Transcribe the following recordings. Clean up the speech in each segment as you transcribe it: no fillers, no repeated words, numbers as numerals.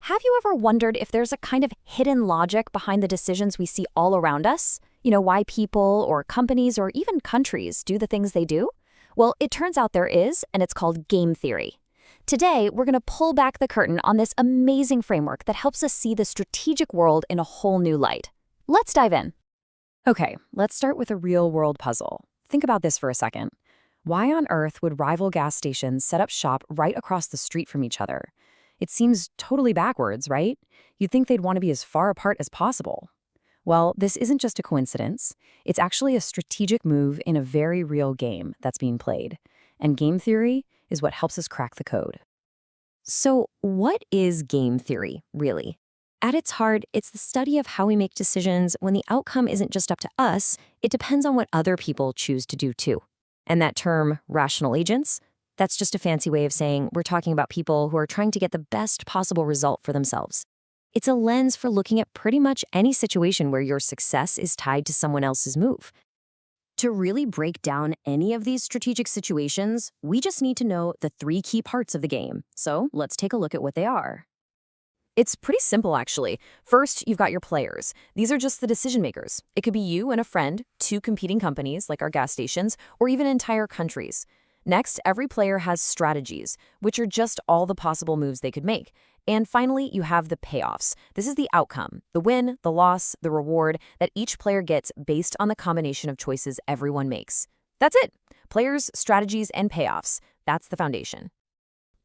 Have you ever wondered if there's a kind of hidden logic behind the decisions we see all around us? Why people or companies or even countries do the things they do? Well, it turns out there is, and it's called game theory. Today, we're going to pull back the curtain on this amazing framework that helps us see the strategic world in a whole new light. Let's dive in. Okay, let's start with a real-world puzzle. Think about this for a second. Why on earth would rival gas stations set up shop right across the street from each other? It seems totally backwards, right? You'd think they'd want to be as far apart as possible. Well, this isn't just a coincidence. It's actually a strategic move in a very real game that's being played. And game theory is what helps us crack the code. So, what is game theory, really? At its heart, it's the study of how we make decisions when the outcome isn't just up to us, it depends on what other people choose to do too. And that term, rational agents, that's just a fancy way of saying we're talking about people who are trying to get the best possible result for themselves. It's a lens for looking at pretty much any situation where your success is tied to someone else's move. To really break down any of these strategic situations, we just need to know the three key parts of the game. So let's take a look at what they are. It's pretty simple, actually. First, you've got your players. These are just the decision makers. It could be you and a friend, two competing companies like our gas stations, or even entire countries. Next, every player has strategies, which are just all the possible moves they could make. And finally, you have the payoffs. This is the outcome, the win, the loss, the reward that each player gets based on the combination of choices everyone makes. That's it. Players, strategies, and payoffs. That's the foundation.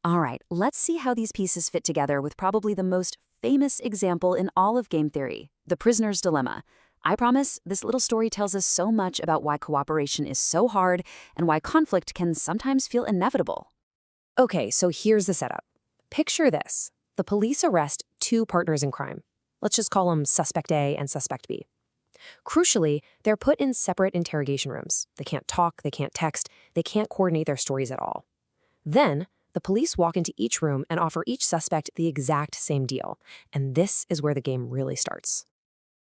All right, let's see how these pieces fit together with probably the most famous example in all of game theory, the prisoner's dilemma. I promise, this little story tells us so much about why cooperation is so hard and why conflict can sometimes feel inevitable. Okay, so here's the setup. Picture this. The police arrest two partners in crime. Let's just call them Suspect A and Suspect B. Crucially, they're put in separate interrogation rooms. They can't talk, they can't text, they can't coordinate their stories at all. Then, the police walk into each room and offer each suspect the exact same deal. And this is where the game really starts.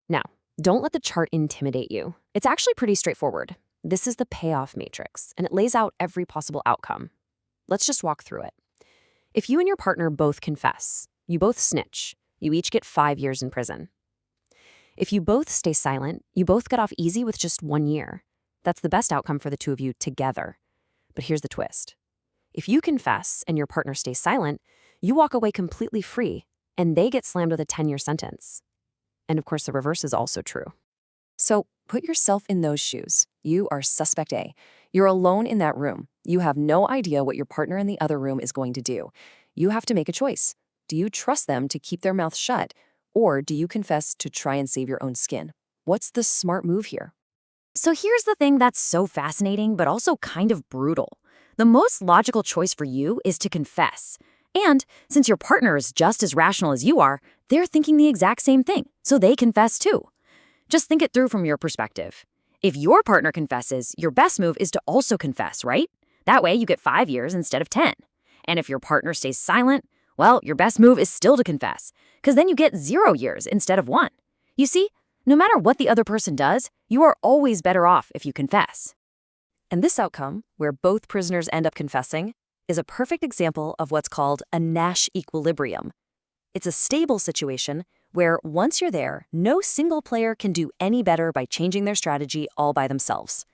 Now, don't let the chart intimidate you. It's actually pretty straightforward. This is the payoff matrix, and it lays out every possible outcome. Let's just walk through it. If you and your partner both confess, you both snitch, you each get 5 years in prison. If you both stay silent, you both get off easy with just 1 year. That's the best outcome for the two of you together. But here's the twist. If you confess and your partner stays silent, you walk away completely free, and they get slammed with a 10-year sentence. And of course, the reverse is also true. So put yourself in those shoes. You are Suspect A. You're alone in that room. You have no idea what your partner in the other room is going to do. You have to make a choice. Do you trust them to keep their mouth shut, or do you confess to try and save your own skin? What's the smart move here? So here's the thing that's so fascinating, but also kind of brutal. The most logical choice for you is to confess. And since your partner is just as rational as you are, they're thinking the exact same thing, so they confess too. Just think it through from your perspective. If your partner confesses, your best move is to also confess, right? That way you get 5 years instead of 10. And if your partner stays silent, well, your best move is still to confess, because then you get 0 years instead of 1. You see, no matter what the other person does, you are always better off if you confess. And this outcome, where both prisoners end up confessing, is a perfect example of what's called a Nash equilibrium. It's a stable situation where once you're there, no single player can do any better by changing their strategy all by themselves.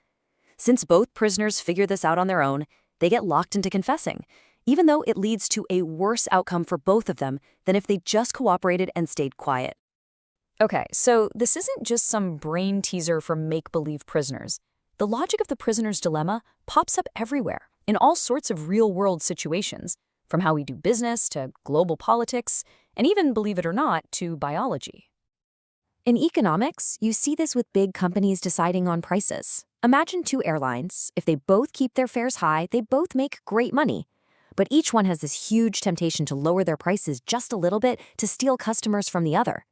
Since both prisoners figure this out on their own, they get locked into confessing, even though it leads to a worse outcome for both of them than if they just cooperated and stayed quiet. Okay, so this isn't just some brain teaser for make-believe prisoners. The logic of the prisoner's dilemma pops up everywhere, in all sorts of real-world situations, from how we do business to global politics, and even, believe it or not, to biology. In economics, you see this with big companies deciding on prices. Imagine two airlines. If they both keep their fares high, they both make great money. But each one has this huge temptation to lower their prices just a little bit to steal customers from the other.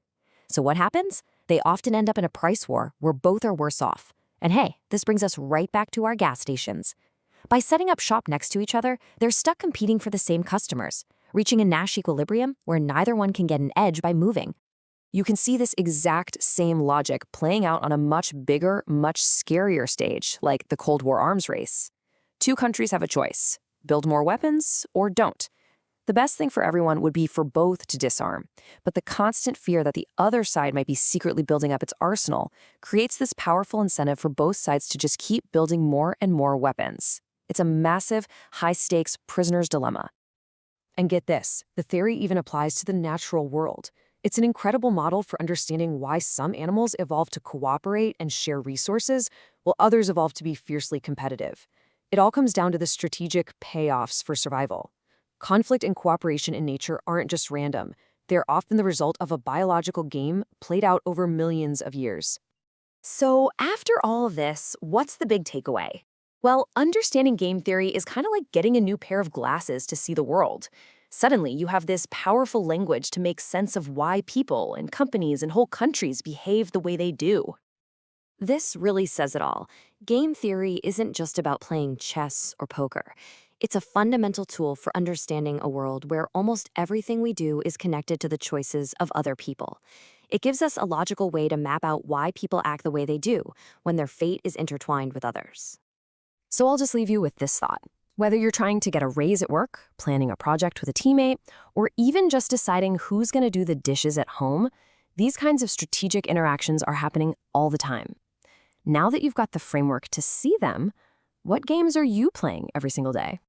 So what happens? They often end up in a price war where both are worse off. And hey, this brings us right back to our gas stations. By setting up shop next to each other, they're stuck competing for the same customers, reaching a Nash equilibrium where neither one can get an edge by moving. You can see this exact same logic playing out on a much bigger, much scarier stage, like the Cold War arms race. Two countries have a choice: build more weapons or don't. The best thing for everyone would be for both to disarm, but the constant fear that the other side might be secretly building up its arsenal creates this powerful incentive for both sides to just keep building more and more weapons. It's a massive, high-stakes prisoner's dilemma. And get this, the theory even applies to the natural world. It's an incredible model for understanding why some animals evolve to cooperate and share resources, while others evolve to be fiercely competitive. It all comes down to the strategic payoffs for survival. Conflict and cooperation in nature aren't just random. They're often the result of a biological game played out over millions of years. So, after all of this, what's the big takeaway? Well, understanding game theory is kind of like getting a new pair of glasses to see the world. Suddenly, you have this powerful language to make sense of why people and companies and whole countries behave the way they do. This really says it all. Game theory isn't just about playing chess or poker. It's a fundamental tool for understanding a world where almost everything we do is connected to the choices of other people. It gives us a logical way to map out why people act the way they do when their fate is intertwined with others. So I'll just leave you with this thought. Whether you're trying to get a raise at work, planning a project with a teammate, or even just deciding who's going to do the dishes at home, these kinds of strategic interactions are happening all the time. Now that you've got the framework to see them, what games are you playing every single day?